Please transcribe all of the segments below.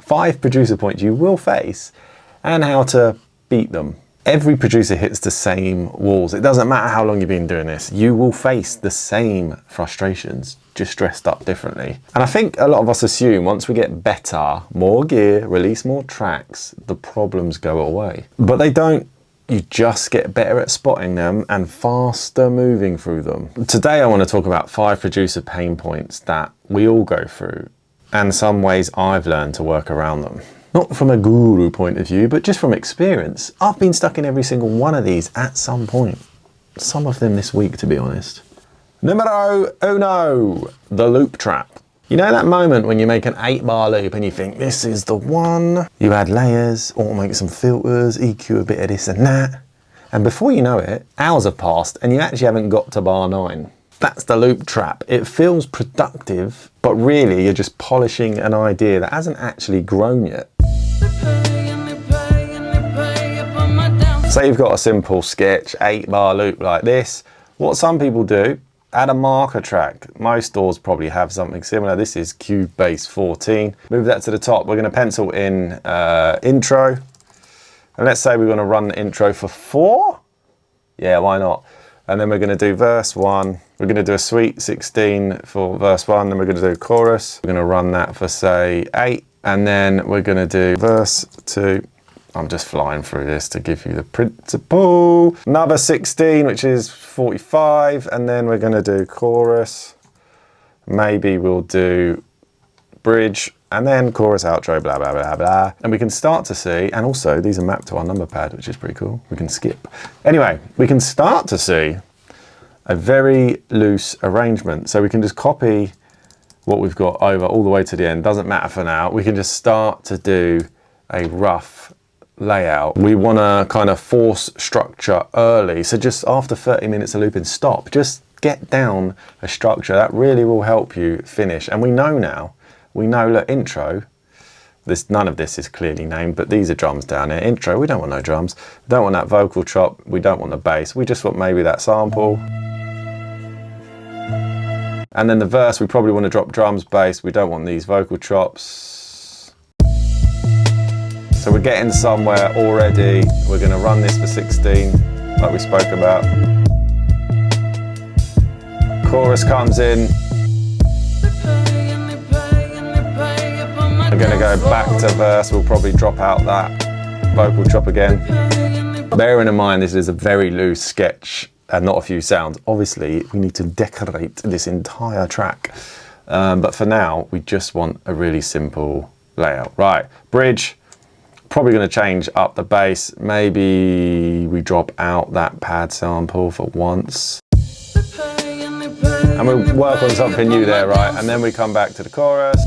5 producer points you will face and how to beat them. Every producer hits the same walls. It doesn't matter how long you've been doing this. You will face the same frustrations, just dressed up differently. And I think a lot of us assume once we get better, more gear, release more tracks, the problems go away. But they don't. You just get better at spotting them and faster moving through them. Today I want to talk about 5 producer pain points that we all go through and some ways I've learned to work around them. Not from a guru point of view, but just from experience. I've been stuck in every single one of these at some point. Some of them this week, to be honest. Numero uno, the loop trap. You know that moment when you make an 8-bar loop and you think, this is the one? You add layers, automate some filters, EQ a bit of this and that. And before you know it, hours have passed and you actually haven't got to bar 9. That's the loop trap. It feels productive, but really you're just polishing an idea that hasn't actually grown yet. Say you've got a simple sketch, 8-bar loop like this. What some people do, add a marker track. Most stores probably have something similar. This is Cubase 14. Move that to the top. We're going to pencil in intro. And let's say we're going to run the intro for 4. Yeah, why not? And then we're going to do verse 1. We're going to do a sweet 16 for verse 1. Then we're going to do chorus. We're going to run that for, say, 8. And then we're going to do verse 2. I'm just flying through this to give you the principle. Another 16, which is 45. And then we're going to do chorus. Maybe we'll do bridge. And then chorus, outro, blah, blah, blah, blah. And we can start to see, and also these are mapped to our number pad, which is pretty cool. We can skip. Anyway, we can start to see a very loose arrangement. So we can just copy what we've got over all the way to the end. Doesn't matter for now. We can just start to do a rough layout. We want to kind of force structure early. So just after 30 minutes of looping, stop. Just get down a structure. That really will help you finish. And we know now, look, intro, none of this is clearly named, but these are drums down here. Intro, we don't want no drums. We don't want that vocal chop. We don't want the bass. We just want maybe that sample. And then the verse, we probably want to drop drums, bass. We don't want these vocal chops. So we're getting somewhere already. We're going to run this for 16, like we spoke about. Chorus comes in. We're going to go back to verse. We'll probably drop out that vocal chop again. Bearing in mind this is a very loose sketch and not a few sounds. Obviously, we need to decorate this entire track. But for now, we just want a really simple layout. Right, bridge. Probably going to change up the bass. Maybe we drop out that pad sample for once. And we'll work on something new there, right? And then we come back to the chorus.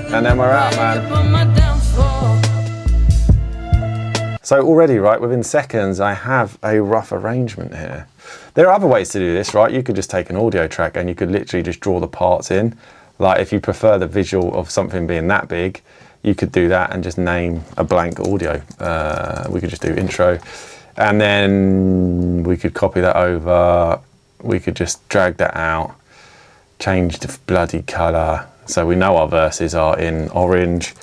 And then we're out, man. So already, right, within seconds, I have a rough arrangement here. There are other ways to do this, right? You could just take an audio track and you could literally just draw the parts in. Like if you prefer the visual of something being that big, you could do that and just name a blank audio. We could just do intro. And then we could copy that over. We could just drag that out, change the bloody color. So we know our verses are in orange.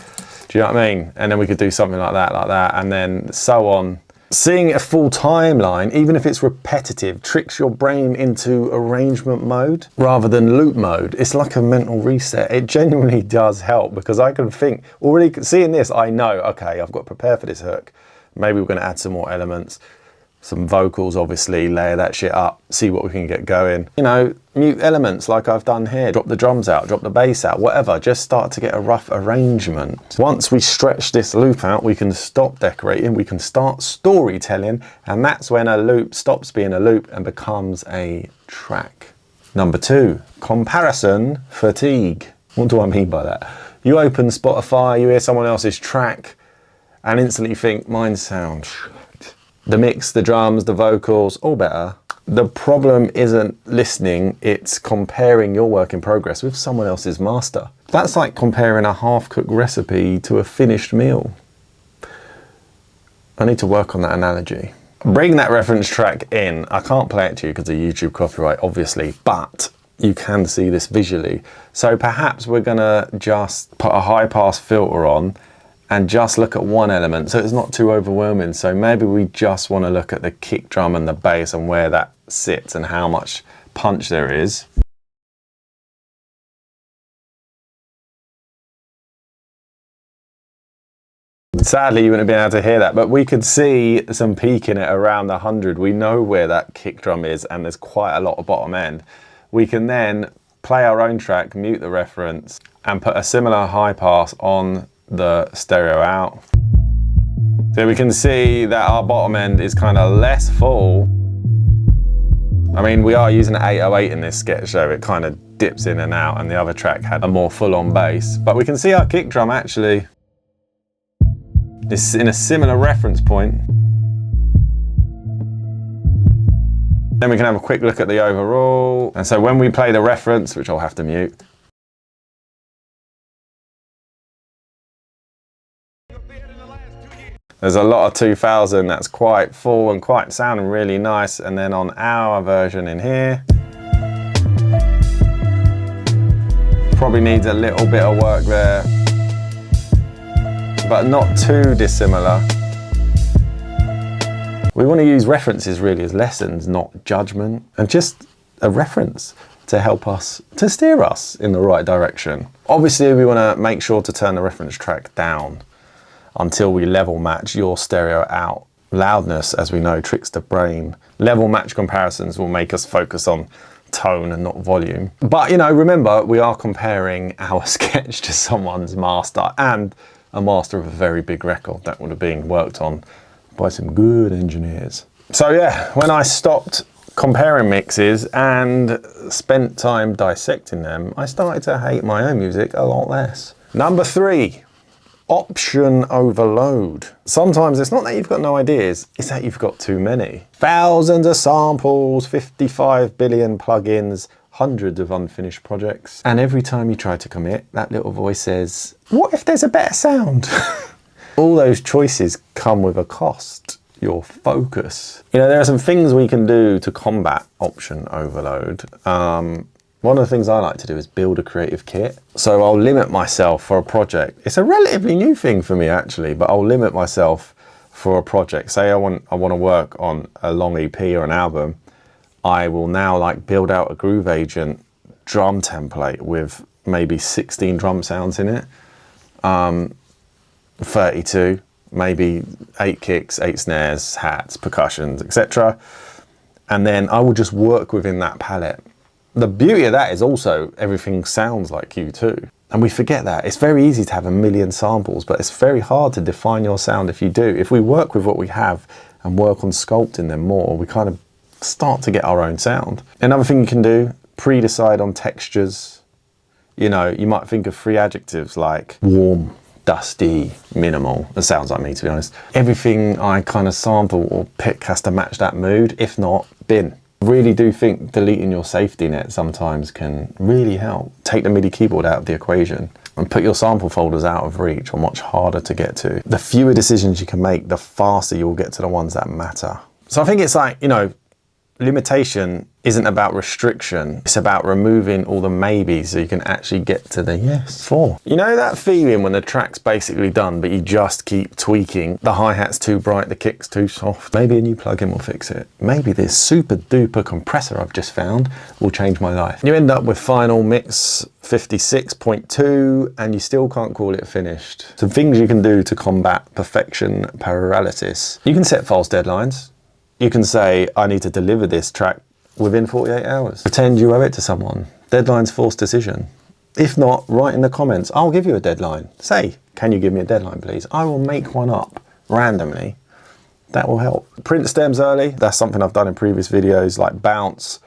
Do you know what I mean? And then we could do something like that, and then so on. Seeing a full timeline, even if it's repetitive, tricks your brain into arrangement mode rather than loop mode. It's like a mental reset. It genuinely does help because I can think, already seeing this, I know, okay, I've got to prepare for this hook. Maybe we're going to add some more elements. Some vocals, obviously, layer that shit up, see what we can get going. You know, mute elements like I've done here. Drop the drums out, drop the bass out, whatever. Just start to get a rough arrangement. Once we stretch this loop out, we can stop decorating, we can start storytelling, and that's when a loop stops being a loop and becomes a track. Number 2, comparison fatigue. What do I mean by that? You open Spotify, you hear someone else's track, and instantly think, mine sounds shit. The mix, the drums, the vocals, all better. The problem isn't listening, it's comparing your work in progress with someone else's master. That's like comparing a half-cooked recipe to a finished meal. I need to work on that analogy. Bring that reference track in. I can't play it to you because of YouTube copyright, obviously, but you can see this visually. So perhaps we're gonna just put a high pass filter on and just look at one element so it's not too overwhelming. So maybe we just want to look at the kick drum and the bass and where that sits and how much punch there is. Sadly, you wouldn't have been able to hear that, but we could see some peaking at around 100. We know where that kick drum is, and there's quite a lot of bottom end. We can then play our own track, mute the reference, and put a similar high pass on the stereo out. So we can see that our bottom end is kind of less full. I mean, we are using 808 in this sketch, so it kind of dips in and out, and the other track had a more full-on bass. But we can see our kick drum actually is in a similar reference point. Then we can have a quick look at the overall. And so when we play the reference, which I'll have to mute, there's a lot of 2000 that's quite full and quite sounding really nice. And then on our version in here, probably needs a little bit of work there, but not too dissimilar. We want to use references really as lessons, not judgment, and just a reference to help us, to steer us in the right direction. Obviously, we want to make sure to turn the reference track down until we level match your stereo out. Loudness, as we know, tricks the brain. Level match comparisons will make us focus on tone and not volume. But you know, remember, we are comparing our sketch to someone's master, and a master of a very big record that would have been worked on by some good engineers. So yeah, when I stopped comparing mixes and spent time dissecting them, I started to hate my own music a lot less. Number 3, option overload. Sometimes it's not that you've got no ideas, it's that you've got too many. Thousands of samples, 55 billion plugins, hundreds of unfinished projects. And every time you try to commit, that little voice says, what if there's a better sound? All those choices come with a cost, your focus. You know, there are some things we can do to combat option overload. One of the things I like to do is build a creative kit. So I'll limit myself for a project. It's a relatively new thing for me actually, but I'll limit myself for a project. Say I want to work on a long EP or an album. I will now like build out a Groove Agent drum template with maybe 16 drum sounds in it, 32, maybe 8 kicks, 8 snares, hats, percussions, etc. And then I will just work within that palette. The beauty of that is also everything sounds like you too. And we forget that. It's very easy to have a million samples, but it's very hard to define your sound if you do. If we work with what we have and work on sculpting them more, we kind of start to get our own sound. Another thing you can do, pre-decide on textures. You know, you might think of 3 adjectives like warm, dusty, minimal. That sounds like me, to be honest. Everything I kind of sample or pick has to match that mood. If not, bin. Really do think deleting your safety net sometimes can really help. Take the MIDI keyboard out of the equation and put your sample folders out of reach or much harder to get to. The fewer decisions you can make, the faster you'll get to the ones that matter. So I think it's like, you know, limitation isn't about restriction, it's about removing all the maybes so you can actually get to the yes for. You know that feeling when the track's basically done but you just keep tweaking? The hi-hat's too bright, the kick's too soft. Maybe a new plugin will fix it. Maybe this super duper compressor I've just found will change my life. You end up with final mix 56.2 and you still can't call it finished. Some things you can do to combat perfection paralysis. You can set false deadlines. You can say, I need to deliver this track within 48 hours. Pretend you owe it to someone. Deadline's forced decision. If not, write in the comments, I'll give you a deadline. Say, can you give me a deadline, please? I will make one up randomly. That will help. Print stems early. That's something I've done in previous videos, like bounce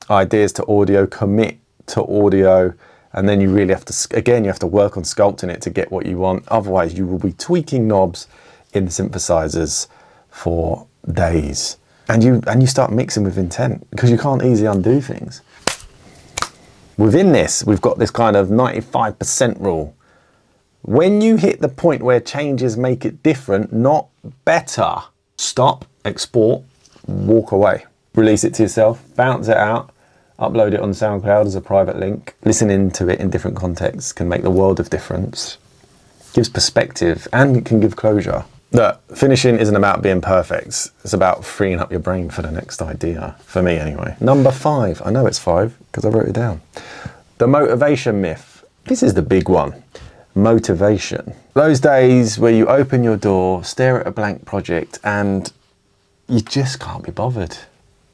ideas to audio, commit to audio, and then you really have to, again, you have to work on sculpting it to get what you want. Otherwise, you will be tweaking knobs in synthesizers for days. And you start mixing with intent because you can't easily undo things. Within this, we've got this kind of 95% rule. When you hit the point where changes make it different, not better, stop, export, walk away. Release it to yourself, bounce it out, upload it on SoundCloud as a private link. Listening to it in different contexts can make the world of difference. Gives perspective and it can give closure. Look, finishing isn't about being perfect. It's about freeing up your brain for the next idea. For me anyway. Number 5. I know it's 5 because I wrote it down. The motivation myth. This is the big one. Motivation. Those days where you open your door, stare at a blank project and you just can't be bothered.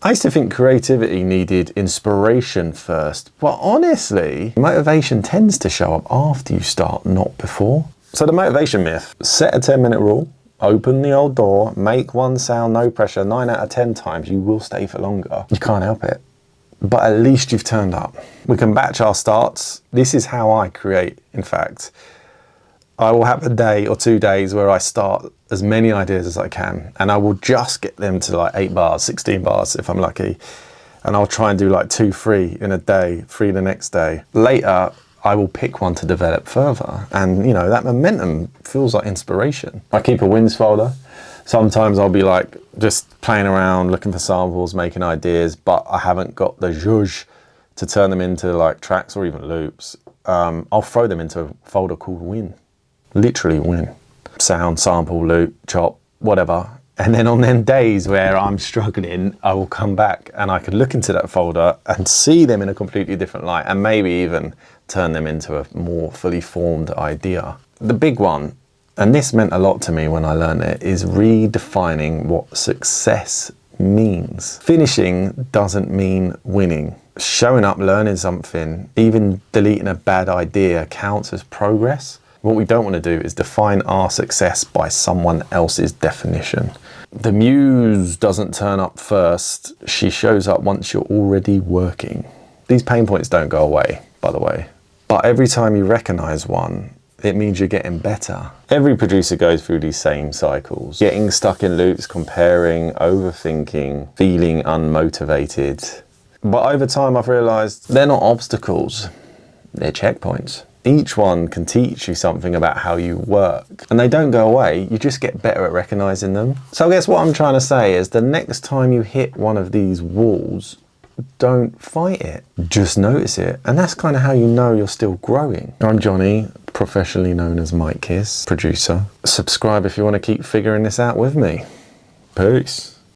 I used to think creativity needed inspiration first, but honestly, motivation tends to show up after you start, not before. So the motivation myth, set a 10-minute rule, open the old door, make one sound, no pressure, 9 out of 10 times, you will stay for longer. You can't help it. But at least you've turned up. We can batch our starts. This is how I create, in fact. I will have a day or 2 days where I start as many ideas as I can, and I will just get them to like 8 bars, 16 bars if I'm lucky. And I'll try and do like 2, 3 in a day, 3 the next day. Later, I will pick one to develop further. And you know, that momentum feels like inspiration. I keep a wins folder. Sometimes I'll be like just playing around, looking for samples, making ideas, but I haven't got the zhuzh to turn them into like tracks or even loops. I'll throw them into a folder called win. Literally win. Sound, sample, loop, chop, whatever. And then on them days where I'm struggling, I will come back and I can look into that folder and see them in a completely different light and maybe even turn them into a more fully formed idea. The big one, and this meant a lot to me when I learned it, is redefining what success means. Finishing doesn't mean winning. Showing up, learning something, even deleting a bad idea counts as progress. What we don't want to do is define our success by someone else's definition. The muse doesn't turn up first, she shows up once you're already working. These pain points don't go away, by the way. But every time you recognize one, it means you're getting better. Every producer goes through these same cycles. Getting stuck in loops, comparing, overthinking, feeling unmotivated. But over time I've realized they're not obstacles, they're checkpoints. Each one can teach you something about how you work. And they don't go away, you just get better at recognizing them. So I guess what I'm trying to say is the next time you hit one of these walls, don't fight it, just notice it. And that's kind of how you know you're still growing. I'm Johnny, professionally known as Mitekiss, producer. Subscribe if you want to keep figuring this out with me. Peace.